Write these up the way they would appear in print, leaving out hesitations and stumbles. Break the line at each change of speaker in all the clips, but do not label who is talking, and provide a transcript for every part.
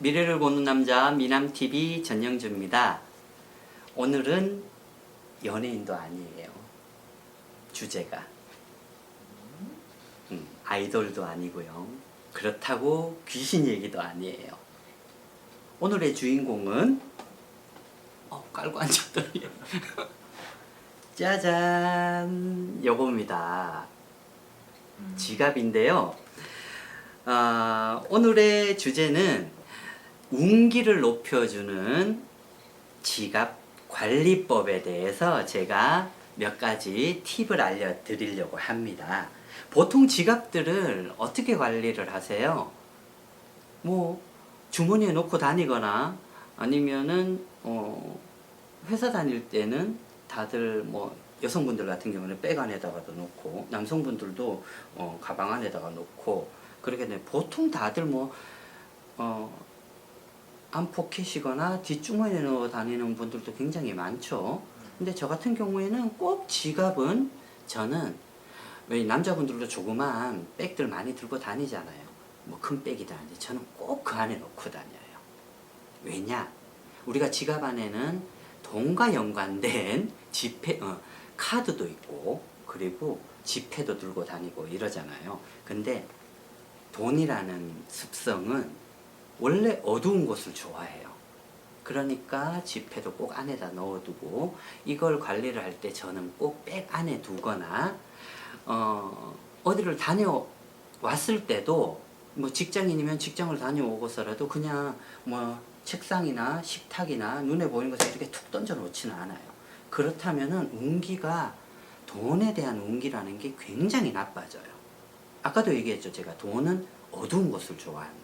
미래를 보는 남자 미남TV 전영주입니다. 오늘은 연예인도 아니에요. 주제가 아이돌도 아니고요. 그렇다고 귀신 얘기도 아니에요. 오늘의 주인공은 깔고 앉았더니 짜잔, 요겁니다. 지갑인데요. 오늘의 주제는 운기를 높여주는 지갑 관리법에 대해서 제가 몇 가지 팁을 알려드리려고 합니다. 보통 지갑들을 어떻게 관리를 하세요? 뭐 주머니에 넣고 다니거나 아니면은 회사 다닐 때는 다들 뭐 여성분들 같은 경우는 백 안에다가도 넣고 남성분들도 가방 안에다가 넣고 그렇게 돼. 보통 다들 안 포켓이거나 뒷주머니에 넣어 다니는 분들도 굉장히 많죠. 근데 저 같은 경우에는 꼭 지갑은 저는 왜 남자분들도 조그만 백들 많이 들고 다니잖아요. 뭐 큰 백이다 하는데 저는 꼭 그 안에 넣고 다녀요. 왜냐? 우리가 지갑 안에는 돈과 연관된 지폐, 카드도 있고 그리고 지폐도 들고 다니고 이러잖아요. 근데 돈이라는 습성은 원래 어두운 곳을 좋아해요. 그러니까 지폐도 꼭 안에다 넣어두고 이걸 관리를 할 때 저는 꼭 백 안에 두거나 어디를 다녀왔을 때도 뭐 직장인이면 직장을 다녀오고서라도 그냥 뭐 책상이나 식탁이나 눈에 보이는 것을 이렇게 툭 던져 놓지는 않아요. 그렇다면은 운기가 돈에 대한 운기라는 게 굉장히 나빠져요. 아까도 얘기했죠. 제가 돈은 어두운 곳을 좋아한다.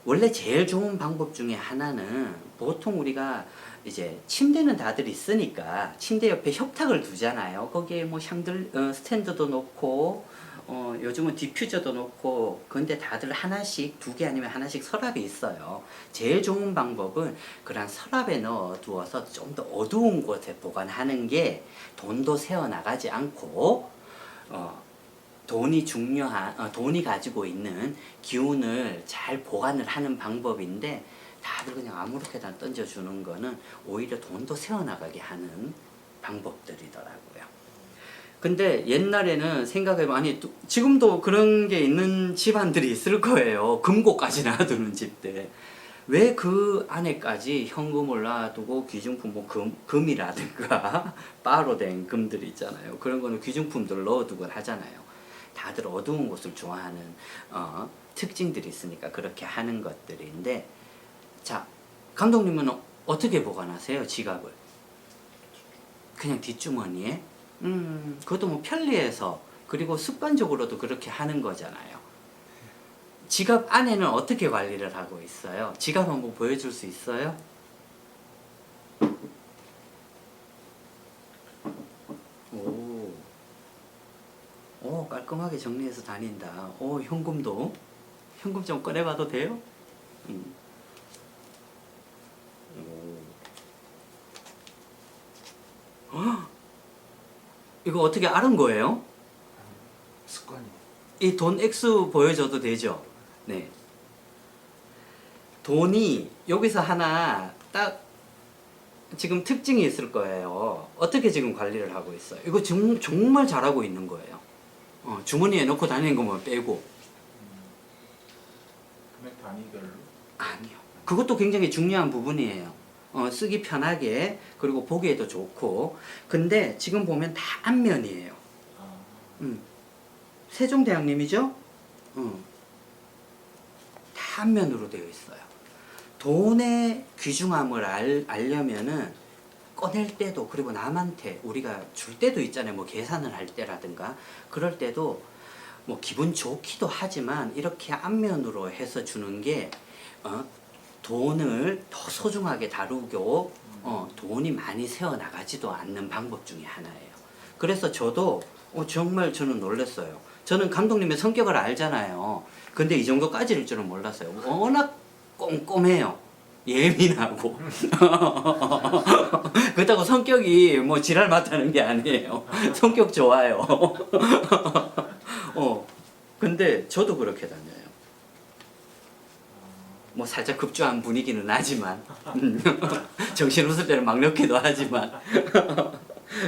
원래 제일 좋은 방법 중에 하나는 보통 우리가 이제 침대는 다들 있으니까 침대 옆에 협탁을 두잖아요. 거기에 뭐 샹들 스탠드도 놓고 요즘은 디퓨저도 놓고 근데 다들 하나씩 두 개 아니면 하나씩 서랍이 있어요. 제일 좋은 방법은 그런 서랍에 넣어 두어서 좀 더 어두운 곳에 보관하는 게 돈도 새어나가지 않고 돈이 가지고 있는 기운을 잘 보관을 하는 방법인데 다들 그냥 아무렇게나 던져주는 거는 오히려 돈도 새어나가게 하는 방법들이더라고요. 근데 옛날에는 생각해보면 아니 지금도 그런 게 있는 집안들이 있을 거예요. 금고까지 놔두는 집들. 왜 그 안에까지 현금을 놔두고 귀중품 뭐 금이라든가 바로 된 금들 있잖아요. 그런 거는 귀중품들을 넣어두곤 하잖아요. 다들 어두운 곳을 좋아하는 특징들이 있으니까 그렇게 하는 것들인데 자, 감독님은 어떻게 보관하세요? 지갑을? 그냥 뒷주머니에? 그것도 뭐 편리해서 그리고 습관적으로도 그렇게 하는 거잖아요. 지갑 안에는 어떻게 관리를 하고 있어요? 지갑 한번 보여줄 수 있어요? 오, 깔끔하게 정리해서 다닌다. 오, 현금 좀 꺼내봐도 돼요? 이거 어떻게 아는 거예요?
습관이.
이 돈 액수 보여줘도 되죠? 네. 돈이 여기서 하나 딱 지금 특징이 있을 거예요. 어떻게 지금 관리를 하고 있어요? 이거 정말 잘하고 있는 거예요. 주머니에 넣고 다니는 것만 빼고.
금액 단위별로?
아니요. 그것도 굉장히 중요한 부분이에요. 쓰기 편하게 그리고 보기에도 좋고. 근데 지금 보면 다 앞면이에요. 세종대왕님이죠? 다 앞면으로 되어 있어요. 돈의 귀중함을 알려면은 꺼낼 때도 그리고 남한테 우리가 줄 때도 있잖아요. 뭐 계산을 할 때라든가 그럴 때도 뭐 기분 좋기도 하지만 이렇게 앞면으로 해서 주는 게 돈을 더 소중하게 다루고 돈이 많이 새어나가지도 않는 방법 중에 하나예요. 그래서 저도 정말 저는 놀랐어요. 저는 감독님의 성격을 알잖아요. 근데 이 정도까지일 줄은 몰랐어요. 워낙 꼼꼼해요. 예민하고 그렇다고 성격이 뭐 지랄 맞다는 게 아니에요. 성격 좋아요. 근데 저도 그렇게 다녀요. 뭐 살짝 급조한 분위기는 나지만 정신없을 때는 막 넣기도 하지만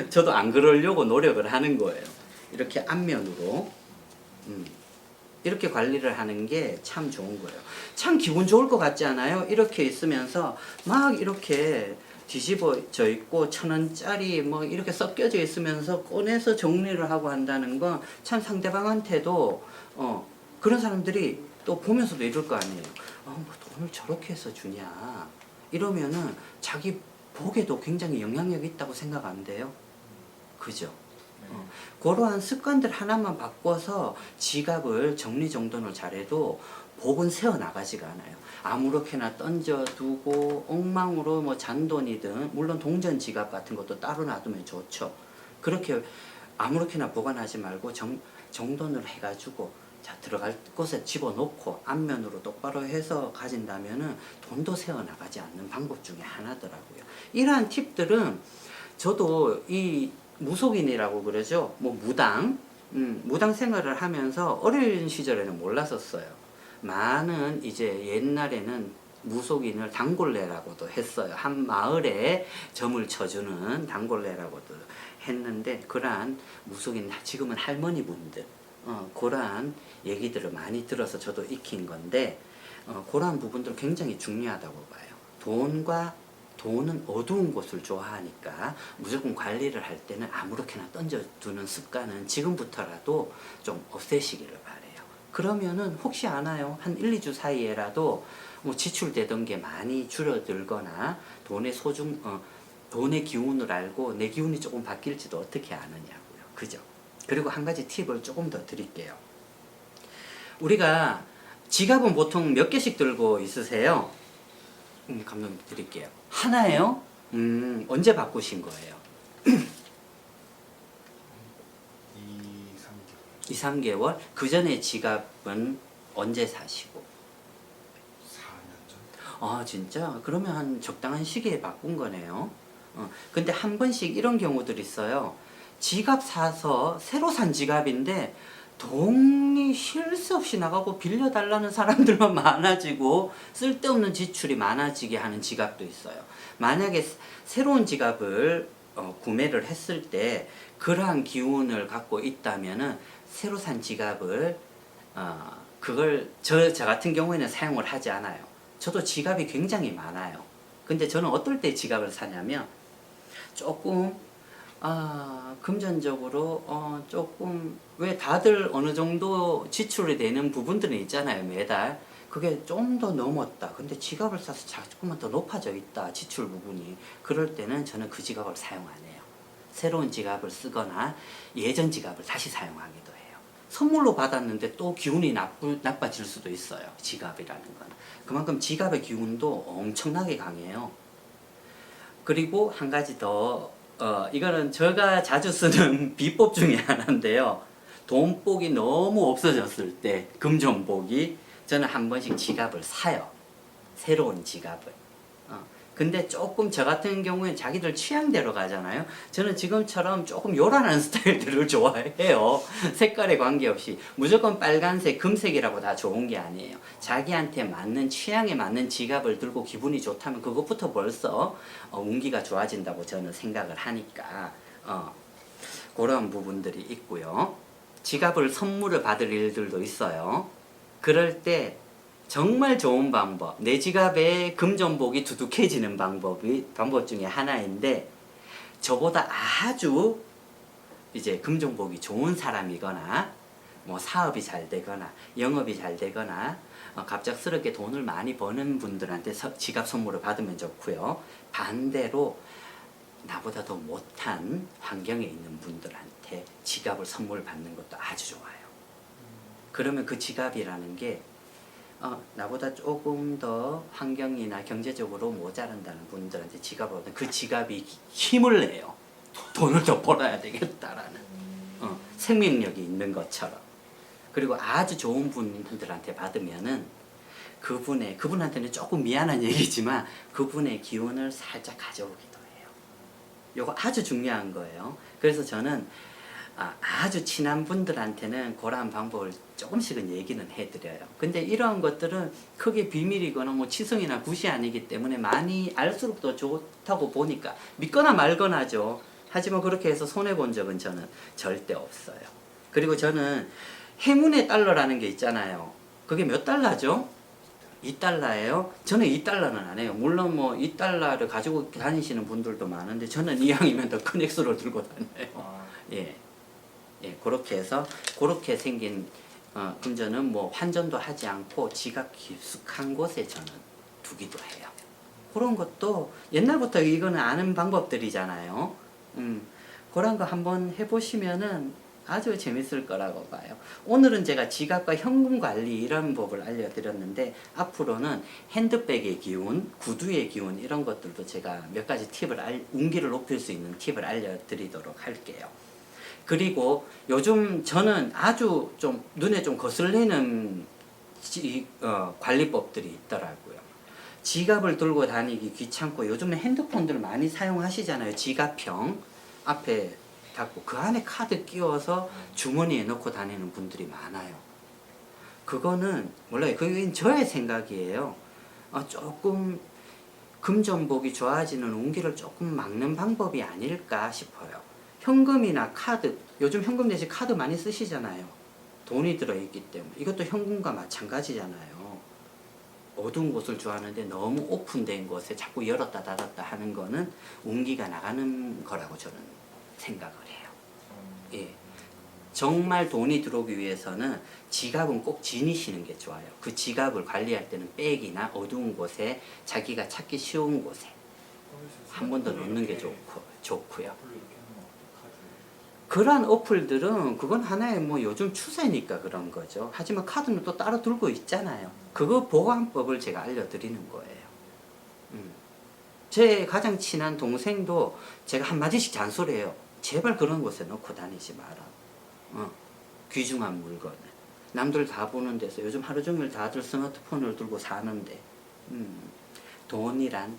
저도 안 그러려고 노력을 하는 거예요. 이렇게 앞면으로 이렇게 관리를 하는 게 참 좋은 거예요. 참 기분 좋을 것 같지 않아요? 이렇게 있으면서 막 이렇게 뒤집어져 있고 1,000원짜리 뭐 이렇게 섞여져 있으면서 꺼내서 정리를 하고 한다는 건 참 상대방한테도 그런 사람들이 또 보면서도 이럴 거 아니에요. 뭐 돈을 저렇게 해서 주냐 이러면은 자기 복에도 굉장히 영향력이 있다고 생각 안 돼요? 그죠? 그러한 습관들 하나만 바꿔서 지갑을 정리정돈을 잘해도 복은 새어나가지가 않아요. 아무렇게나 던져두고 엉망으로 뭐 잔돈이든 물론 동전 지갑 같은 것도 따로 놔두면 좋죠. 그렇게 아무렇게나 보관하지 말고 정돈을 해가지고 자 들어갈 곳에 집어넣고 앞면으로 똑바로 해서 가진다면은 돈도 새어나가지 않는 방법 중에 하나더라고요. 이러한 팁들은 저도 이 무속인이라고 그러죠. 뭐 무당 생활을 하면서 어린 시절에는 몰랐었어요. 많은 이제 옛날에는 무속인을 단골레라고도 했어요. 한 마을에 점을 쳐주는 단골레라고도 했는데 그러한 무속인 지금은 할머니분들 그러한 얘기들을 많이 들어서 저도 익힌 건데 그러한 부분들 굉장히 중요하다고 봐요. 돈은 어두운 곳을 좋아하니까 무조건 관리를 할 때는 아무렇게나 던져두는 습관은 지금부터라도 좀 없애시기를 바래요. 그러면은 혹시 아나요? 한 1, 2주 사이에라도 뭐 지출되던 게 많이 줄어들거나 돈의 기운을 알고 내 기운이 조금 바뀔지도 어떻게 아느냐고요. 그죠? 그리고 한 가지 팁을 조금 더 드릴게요. 우리가 지갑은 보통 몇 개씩 들고 있으세요? 감독님 드릴게요. 하나예요? 언제 바꾸신 거예요? 2, 3개월? 그 전에 지갑은 언제 사시고?
4년 전.
아 진짜? 그러면 한 적당한 시기에 바꾼 거네요. 근데 한 번씩 이런 경우들이 있어요. 지갑 사서 새로 산 지갑인데 돈이 쉴 새 없이 나가고 빌려달라는 사람들만 많아지고 쓸데없는 지출이 많아지게 하는 지갑도 있어요. 만약에 새로운 지갑을 구매를 했을 때 그러한 기운을 갖고 있다면은 새로 산 지갑을 그걸 저 같은 경우에는 사용을 하지 않아요. 저도 지갑이 굉장히 많아요. 근데 저는 어떨 때 지갑을 사냐면 조금 금전적으로 조금 왜 다들 어느 정도 지출이 되는 부분들은 있잖아요. 매달 그게 좀 더 넘었다. 근데 지갑을 사서 조금만 더 높아져 있다. 지출 부분이. 그럴 때는 저는 그 지갑을 사용 안 해요. 새로운 지갑을 쓰거나 예전 지갑을 다시 사용하기도 해요. 선물로 받았는데 또 기운이 나빠질 수도 있어요. 지갑이라는 건. 그만큼 지갑의 기운도 엄청나게 강해요. 그리고 한 가지 더 이거는 제가 자주 쓰는 비법 중에 하나인데요. 돈복이 너무 없어졌을 때 금전복이 저는 한 번씩 지갑을 사요. 새로운 지갑을. 근데 조금 저 같은 경우에 자기들 취향대로 가잖아요. 저는 지금처럼 조금 요란한 스타일들을 좋아해요. 색깔에 관계없이. 무조건 빨간색, 금색이라고 다 좋은 게 아니에요. 자기한테 맞는 취향에 맞는 지갑을 들고 기분이 좋다면 그것부터 벌써 운기가 좋아진다고 저는 생각을 하니까 그런 부분들이 있고요. 지갑을 선물을 받을 일들도 있어요. 그럴 때 정말 좋은 방법, 내 지갑에 금전복이 두둑해지는 방법 중에 하나인데 저보다 아주 이제 금전복이 좋은 사람이거나 뭐 사업이 잘 되거나 영업이 잘 되거나 갑작스럽게 돈을 많이 버는 분들한테 지갑 선물을 받으면 좋고요. 반대로 나보다 더 못한 환경에 있는 분들한테 지갑을 선물 받는 것도 아주 좋아요. 그러면 그 지갑이라는 게 나보다 조금 더 환경이나 경제적으로 모자란다는 분들한테 지갑을 얻으면 그 지갑이 힘을 내요. 돈을 더 벌어야 되겠다라는 생명력이 있는 것처럼. 그리고 아주 좋은 분들한테 받으면은 그분한테는 조금 미안한 얘기지만 그분의 기운을 살짝 가져오기도 해요. 요거 아주 중요한 거예요. 그래서 저는 아주 친한 분들한테는 그러한 방법을 조금씩은 얘기는 해드려요. 근데 이러한 것들은 크게 비밀이거나 뭐 치성이나 굿이 아니기 때문에 많이 알수록 더 좋다고 보니까 믿거나 말거나죠. 하지만 그렇게 해서 손해본 적은 저는 절대 없어요. 그리고 저는 행운의 달러라는 게 있잖아요. 그게 몇 달러죠? 2달러예요? 저는 2달러는 안 해요. 물론 뭐 2달러를 가지고 다니시는 분들도 많은데 저는 이왕이면 더 큰 액수를 들고 다녀요. 예. 예, 그렇게 해서 그렇게 생긴 금전은 뭐 환전도 하지 않고 지갑 깊숙한 곳에 저는 두기도 해요. 그런 것도 옛날부터 이거는 아는 방법들이잖아요. 그런 거 한번 해보시면은 아주 재밌을 거라고 봐요. 오늘은 제가 지갑과 현금 관리 이런 법을 알려드렸는데 앞으로는 핸드백의 기운, 구두의 기운 이런 것들도 제가 몇 가지 팁을 운기를 높일 수 있는 팁을 알려드리도록 할게요. 그리고 요즘 저는 아주 좀 눈에 좀 거슬리는 관리법들이 있더라고요. 지갑을 들고 다니기 귀찮고 요즘에 핸드폰들 많이 사용하시잖아요. 지갑형 앞에 닫고 그 안에 카드 끼워서 주머니에 넣고 다니는 분들이 많아요. 그거는 몰라요. 그건 저의 생각이에요. 조금 금전복이 좋아지는 운기를 조금 막는 방법이 아닐까 싶어요. 현금이나 카드, 요즘 현금 대신 카드 많이 쓰시잖아요. 돈이 들어있기 때문에. 이것도 현금과 마찬가지잖아요. 어두운 곳을 좋아하는데 너무 오픈된 곳에 자꾸 열었다 닫았다 하는 거는 운기가 나가는 거라고 저는 생각을 해요. 예. 정말 돈이 들어오기 위해서는 지갑은 꼭 지니시는 게 좋아요. 그 지갑을 관리할 때는 백이나 어두운 곳에 자기가 찾기 쉬운 곳에 한 번 더 넣는 게 좋고요. 그러한 어플들은 그건 하나의 뭐 요즘 추세니까 그런 거죠. 하지만 카드는 또 따로 들고 있잖아요. 그거 보관법을 제가 알려드리는 거예요. 제 가장 친한 동생도 제가 한마디씩 잔소리해요. 제발 그런 곳에 넣고 다니지 마라. 귀중한 물건을. 남들 다 보는 데서 요즘 하루 종일 다들 스마트폰을 들고 사는데 돈이란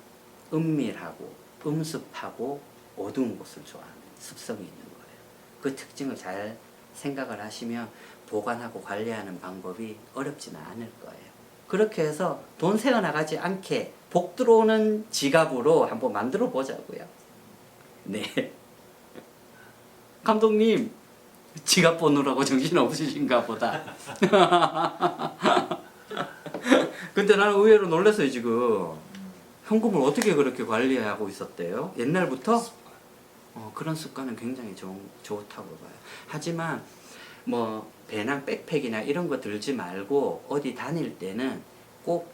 은밀하고 음습하고 어두운 곳을 좋아하는 습성이 있는 거예요. 그 특징을 잘 생각을 하시면 보관하고 관리하는 방법이 어렵지는 않을 거예요. 그렇게 해서 돈 새어나가지 않게 복 들어오는 지갑으로 한번 만들어 보자고요. 네. 감독님, 지갑 보느라고 정신 없으신가 보다. 근데 나는 의외로 놀랐어요, 지금. 현금을 어떻게 그렇게 관리하고 있었대요? 옛날부터? 그런 습관은 굉장히 좋다고 봐요. 하지만 뭐 배낭 백팩이나 이런 거 들지 말고 어디 다닐 때는 꼭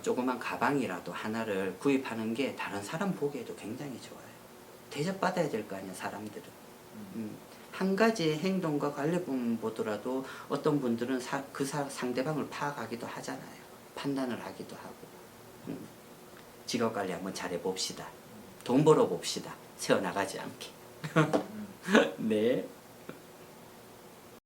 조그만 가방이라도 하나를 구입하는 게 다른 사람 보기에도 굉장히 좋아요. 대접받아야 될 거 아니야, 사람들은. 한 가지의 행동과 관리법 보더라도 어떤 분들은 그 상대방을 파악하기도 하잖아요. 판단을 하기도 하고. 직업 관리 한번 잘해봅시다. 돈 벌어봅시다. 새어나가지 않게. 네.